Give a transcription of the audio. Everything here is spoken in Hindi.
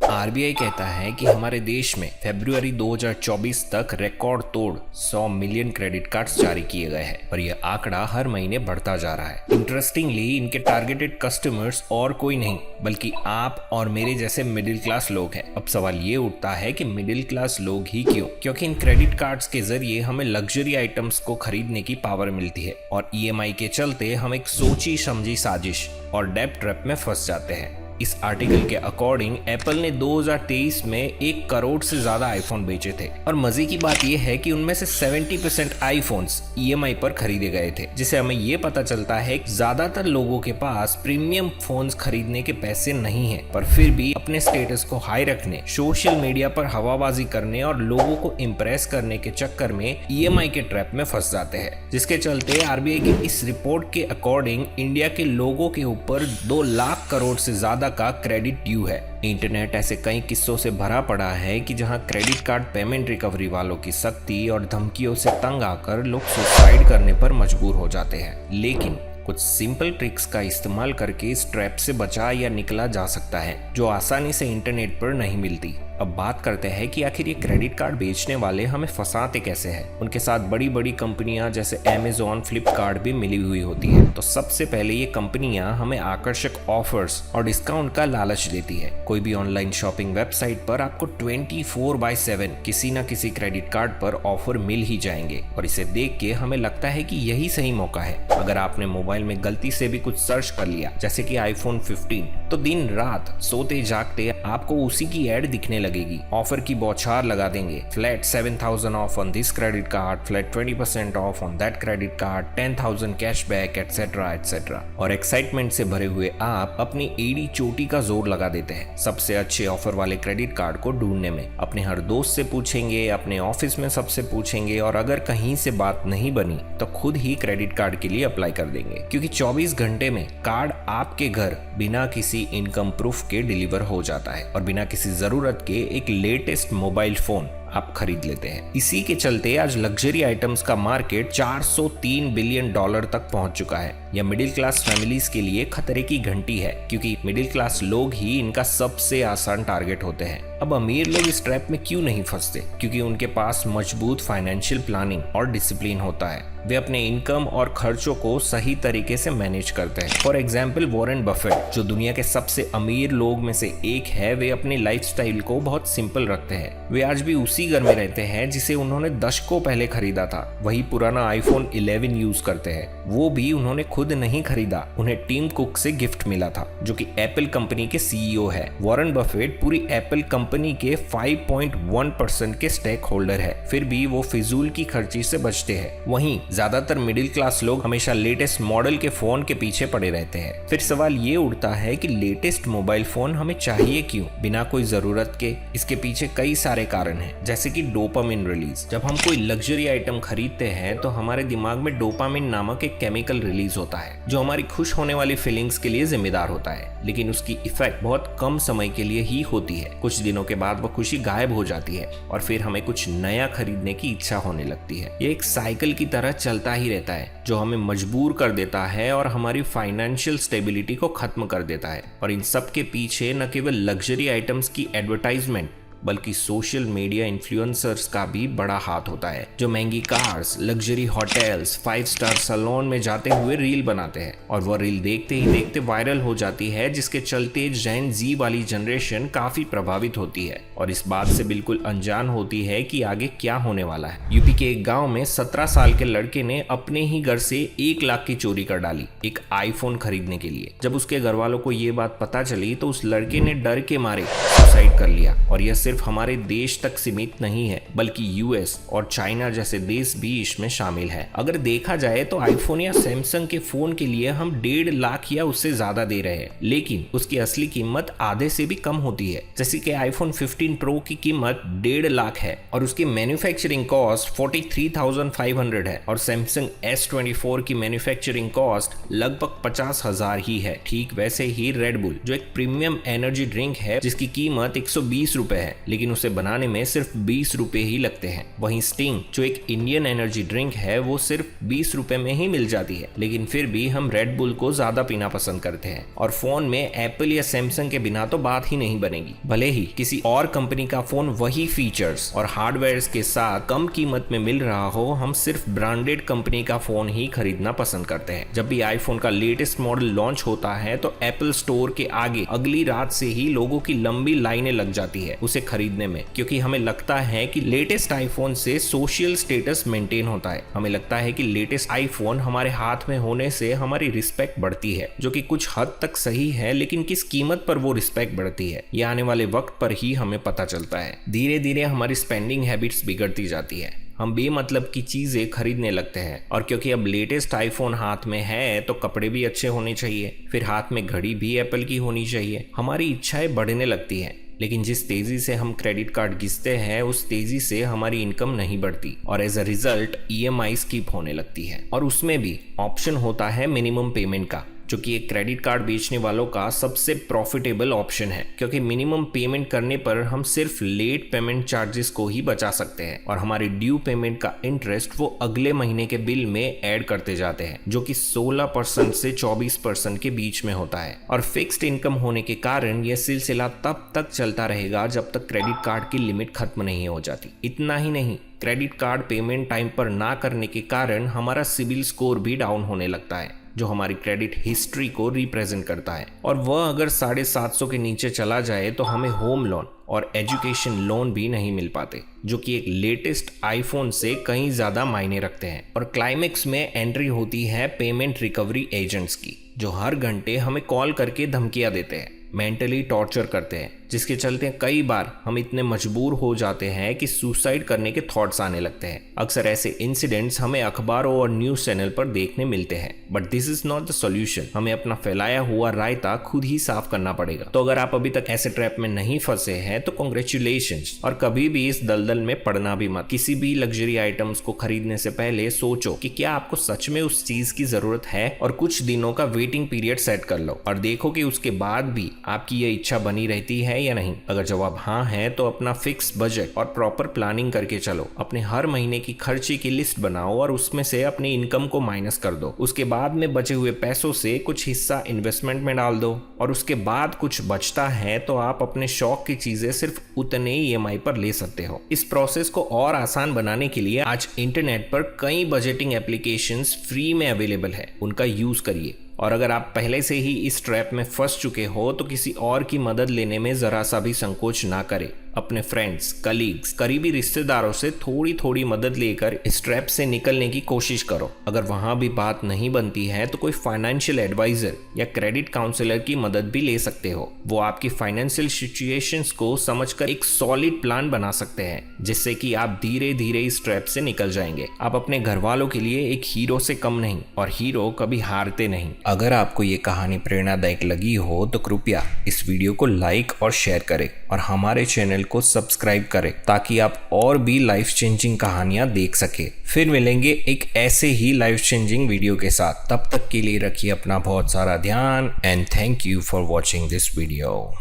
आरबीआई कहता है कि हमारे देश में फरवरी 2024 तक रिकॉर्ड तोड़ 100 मिलियन क्रेडिट कार्ड्स जारी किए गए हैं और यह आंकड़ा हर महीने बढ़ता जा रहा है। इंटरेस्टिंगली इनके टारगेटेड कस्टमर्स और कोई नहीं बल्कि आप और मेरे जैसे मिडिल क्लास लोग हैं। अब सवाल ये उठता है कि मिडिल क्लास लोग ही क्यों? क्योंकि इन क्रेडिट कार्ड्स के जरिए हमें लग्जरी आइटम्स को खरीदने की पावर मिलती है और ईएमआई के चलते हम एक सोची समझी साजिश और डेब्ट ट्रैप में फंस जाते हैं। इस आर्टिकल के अकॉर्डिंग एप्पल ने 2023 में 1 करोड़ से ज्यादा आईफोन बेचे थे और मजे की बात यह है कि उनमें से 70% आईफोन्स ईएमआई पर खरीदे गए थे, जिससे हमें यह पता चलता है कि ज्यादातर लोगों के पास प्रीमियम फोन्स खरीदने के पैसे नहीं हैं, पर फिर भी अपने स्टेटस को हाई रखने, सोशल मीडिया पर हवाबाजी करने और लोगों को इम्प्रेस करने के चक्कर में ईएमआई के ट्रैप में फंस जाते हैं, जिसके चलते आरबीआई की इस रिपोर्ट के अकॉर्डिंग इंडिया के लोगों के ऊपर 2 लाख करोड़ से ज्यादा का क्रेडिट ड्यू है। इंटरनेट ऐसे कई किस्सों से भरा पड़ा है कि जहां क्रेडिट कार्ड पेमेंट रिकवरी वालों की सख्ती और धमकियों से तंग आकर लोग सुसाइड करने पर मजबूर हो जाते हैं। लेकिन कुछ सिंपल ट्रिक्स का इस्तेमाल करके इस ट्रैप से बचा या निकला जा सकता है, जो आसानी से इंटरनेट पर नहीं मिलती। अब बात करते हैं कि आखिर ये क्रेडिट कार्ड बेचने वाले हमें फंसाते कैसे हैं। उनके साथ बड़ी बड़ी कंपनियां जैसे अमेज़न, फ्लिपकार्ट भी मिली हुई होती है। तो सबसे पहले ये कंपनियां हमें आकर्षक ऑफर्स और डिस्काउंट का लालच देती है। कोई भी ऑनलाइन शॉपिंग वेबसाइट पर आपको 24/7 किसी न किसी क्रेडिट कार्ड पर ऑफर मिल ही जाएंगे और इसे देख के हमें लगता है कि यही सही मौका है। अगर आपने मोबाइल में गलती से भी कुछ सर्च कर लिया, जैसे कि iPhone 15, तो दिन रात सोते जागते आपको उसी की एड दिखने लगेगी। ऑफर की बौछार लगा देंगे। Flat 7,000 of on this credit card, flat 20% of on that credit card, 10,000 cashback, etcetera etcetera. और एक्साइटमेंट से भरे हुए आप अपनी एड़ी चोटी का जोर लगा देते हैं सबसे अच्छे ऑफर वाले क्रेडिट कार्ड को ढूंढने में। अपने हर दोस्त से पूछेंगे, अपने ऑफिस में सबसे पूछेंगे और अगर कहीं से बात नहीं बनी तो खुद ही क्रेडिट कार्ड के लिए अप्लाई कर देंगे, क्योंकि 24 घंटे में कार्ड आपके घर बिना किसी इनकम प्रूफ के डिलीवर हो जाता है और बिना किसी जरूरत के एक लेटेस्ट मोबाइल फोन आप खरीद लेते हैं। इसी के चलते आज लग्जरी आइटम्स का मार्केट 403 बिलियन डॉलर तक पहुंच चुका है। यह मिडिल क्लास फैमिलीज के लिए खतरे की घंटी है, क्योंकि मिडिल क्लास लोग ही इनका सबसे आसान टारगेट होते हैं। अब अमीर लोग इस ट्रैप में क्यों नहीं फंसते? क्योंकि उनके पास मजबूत फाइनेंशियल प्लानिंग और डिसिप्लिन होता है। वे अपने इनकम और खर्चों को सही तरीके से मैनेज करते हैं। फॉर एग्जाम्पल वॉरेन बफेट, जो दुनिया के सबसे अमीर लोग में से एक है, वे अपनी लाइफस्टाइल को बहुत सिंपल रखते हैं। वे आज भी उसी घर में रहते हैं जिसे उन्होंने दशकों पहले खरीदा था। वही पुराना iPhone 11 यूज करते हैं। वो भी उन्होंने खुद नहीं खरीदा, उन्हें टीम कुक से गिफ्ट मिला था, जो कि एप्पल कंपनी के सीईओ है। वॉरेन बफेट पूरी एप्पल कंपनी के 5.1% के स्टेक होल्डर है, फिर भी वो फिजूल की खर्ची से बचते हैं। वहीं ज्यादातर मिडिल क्लास लोग हमेशा लेटेस्ट मॉडल के फोन के पीछे पड़े रहते हैं। फिर सवाल ये उठता है कि लेटेस्ट मोबाइल फोन हमें चाहिए क्यों बिना कोई जरूरत के? इसके पीछे कई सारे कारण हैं, जैसे कि डोपामिन रिलीज। जब हम कोई लग्जरी आइटम खरीदते हैं तो हमारे दिमाग में डोपामिन नामक एक केमिकल रिलीज होता है, जो हमारी खुश होने वाली फीलिंग्स के लिए जिम्मेदार होता है। लेकिन उसकी इफेक्ट बहुत कम समय के लिए ही होती है। कुछ दिनों के बाद वो खुशी गायब हो जाती है और फिर हमें कुछ नया खरीदने की इच्छा होने लगती है। ये एक साइकिल की तरह चलता ही रहता है, जो हमें मजबूर कर देता है और हमारी फाइनेंशियल स्टेबिलिटी को खत्म कर देता है। और इन सब के पीछे न केवल लग्जरी आइटम्स की एडवर्टाइजमेंट बल्कि सोशल मीडिया इन्फ्लुएंसर्स का भी बड़ा हाथ होता है, जो महंगी cars, luxury hotels, 5 star salon में जाते हुए रील बनाते हैं और वह रील देखते ही देखते वायरल हो जाती है, जिसके चलते जेन जी वाली जनरेशन काफी प्रभावित होती है और इस बात से बिल्कुल अनजान होती है कि आगे क्या होने वाला है। यूपी के एक गाँव में 17 साल के लड़के ने अपने ही घर से 1 लाख की चोरी कर डाली एक आईफोन खरीदने के लिए। जब उसके घर वालों को ये बात पता चली तो उस लड़के ने डर के मारे सुसाइड कर लिया। और यह सिर्फ हमारे देश तक सीमित नहीं है, बल्कि यूएस और चाइना जैसे देश भी इसमें शामिल है। अगर देखा जाए तो आईफोन या सैमसंग के फोन के लिए हम 1.5 लाख या उससे ज्यादा दे रहे हैं, लेकिन उसकी असली कीमत आधे से भी कम होती है। जैसे कि iPhone 15 Pro की कीमत 1.5 लाख है और उसकी मैन्युफैक्चरिंग कॉस्ट 43,500 है और सैमसंग S24 की मैन्युफैक्चरिंग कॉस्ट लगभग 50,000 ही है। ठीक वैसे ही रेड बुल, जो एक प्रीमियम एनर्जी ड्रिंक है, जिसकी कीमत 120 रुपए है, लेकिन उसे बनाने में सिर्फ 20 रुपए ही लगते हैं। वहीं स्टिंग जो एक इंडियन एनर्जी ड्रिंक है वो सिर्फ 20 रुपए में ही मिल जाती है, लेकिन फिर भी हम रेड बुल को ज्यादा पीना पसंद करते हैं। और फोन में एप्पल या सैमसंग के बिना तो बात ही नहीं बनेगी। भले ही किसी और कंपनी का फोन वही फीचर्स और हार्डवेयर के साथ कम कीमत में मिल रहा हो, हम सिर्फ ब्रांडेड कंपनी का फोन ही खरीदना पसंद करते हैं। जब भी आईफोन का लेटेस्ट मॉडल लॉन्च होता है तो एप्पल स्टोर के आगे अगली रात से ही लोगों की लंबी लाइनें लग जाती है उसे खरीदने में, क्योंकि हमें लगता है कि लेटेस्ट आईफोन से सोशल स्टेटस मेंटेन होता है। हमें लगता है कि लेटेस्ट आईफोन हमारे हाथ में होने से हमारी रिस्पेक्ट बढ़ती है, जो कि कुछ हद तक सही है, लेकिन किस कीमत पर वो रिस्पेक्ट बढ़ती है ये आने वाले वक्त पर ही हमें पता चलता है। धीरे धीरे हमारी स्पेंडिंग हैबिट्स बिगड़ती जाती है, हम बेमतलब की चीजें खरीदने लगते हैं। और क्योंकि अब लेटेस्ट आईफोन हाथ में है तो कपड़े भी अच्छे होने चाहिए, फिर हाथ में घड़ी भी एप्पल की होनी चाहिए। हमारी इच्छाएं बढ़ने लगती हैं, लेकिन जिस तेजी से हम क्रेडिट कार्ड घिसते हैं उस तेजी से हमारी इनकम नहीं बढ़ती और as a result EMI skip होने लगती है। और उसमें भी ऑप्शन होता है मिनिमम पेमेंट का, जो कि एक क्रेडिट कार्ड बेचने वालों का सबसे प्रॉफिटेबल ऑप्शन है, क्योंकि मिनिमम पेमेंट करने पर हम सिर्फ लेट पेमेंट चार्जेस को ही बचा सकते हैं और हमारी ड्यू पेमेंट का इंटरेस्ट वो अगले महीने के बिल में ऐड करते जाते हैं, जो कि 16% से 24% के बीच में होता है। और फिक्स्ड इनकम होने के कारण यह सिलसिला तब तक चलता रहेगा जब तक क्रेडिट कार्ड की लिमिट खत्म नहीं हो जाती। इतना ही नहीं, क्रेडिट कार्ड पेमेंट टाइम पर ना करने के कारण हमारा सिबिल स्कोर भी डाउन होने लगता है, जो हमारी क्रेडिट हिस्ट्री को रिप्रेजेंट करता है। और वह अगर 750 के नीचे चला जाए तो हमें होम लोन और एजुकेशन लोन भी नहीं मिल पाते, जो कि एक लेटेस्ट आईफोन से कहीं ज्यादा मायने रखते हैं। और क्लाइमेक्स में एंट्री होती है पेमेंट रिकवरी एजेंट्स की, जो हर घंटे हमें कॉल करके धमकियां देते हैं, मेंटली टॉर्चर करते हैं, जिसके चलते कई बार हम इतने मजबूर हो जाते हैं कि सुसाइड करने के थॉट्स आने लगते हैं। अक्सर ऐसे इंसिडेंट्स हमें अखबारों और न्यूज चैनल पर देखने मिलते हैं, but this is not the solution. हमें अपना फैलाया हुआ रायता खुद ही साफ करना पड़ेगा। तो अगर आप अभी तक ऐसे ट्रैप में नहीं फंसे हैं तो कांग्रेचुलेशंस, और कभी भी इस दलदल में पड़ना भी मत। किसी भी लग्जरी आइटम्स को खरीदने से पहले सोचो कि क्या आपको सच में उस चीज की जरूरत है, और कुछ दिनों का वेटिंग पीरियड सेट कर लो और देखो कि उसके बाद भी आपकी ये इच्छा बनी रहती है या नहीं। अगर जवाब हाँ है तो अपना फिक्स बजट और प्रॉपर प्लानिंग करके चलो। अपने हर महीने की खर्चे की लिस्ट बनाओ और उसमें से अपनी इनकम को माइनस कर दो। उसके बाद में बचे हुए पैसों से कुछ हिस्सा इन्वेस्टमेंट में डाल दो, और उसके बाद कुछ बचता है तो आप अपने शौक की चीजें सिर्फ उतने ही EMI पर ले सकते हो। इस प्रोसेस को और आसान बनाने के लिए आज इंटरनेट पर कई बजटिंग एप्लीकेशंस फ्री में अवेलेबल है, उनका यूज करिए। और अगर आप पहले से ही इस ट्रैप में फंस चुके हो तो किसी और की मदद लेने में जरा सा भी संकोच ना करें। अपने फ्रेंड्स, कलीग्स, करीबी रिश्तेदारों से थोड़ी थोड़ी मदद लेकर इस ट्रैप से निकलने की कोशिश करो। अगर वहां भी बात नहीं बनती है तो कोई फाइनेंशियल एडवाइजर या क्रेडिट काउंसलर की मदद भी ले सकते हो। वो आपकी फाइनेंशियल सिचुएशंस को समझकर एक सॉलिड प्लान बना सकते हैं, जिससे कि आप धीरे धीरे इस ट्रैप से निकल जाएंगे। आप अपने घर वालों के लिए एक हीरो से कम नहीं, और हीरो कभी हारते नहीं। अगर आपको ये कहानी प्रेरणादायक लगी हो तो कृपया इस वीडियो को लाइक और शेयर करें और हमारे चैनल को सब्सक्राइब करें, ताकि आप और भी लाइफ चेंजिंग कहानियां देख सके। फिर मिलेंगे एक ऐसे ही लाइफ चेंजिंग वीडियो के साथ। तब तक के लिए रखिए अपना बहुत सारा ध्यान, and thank you for watching this video.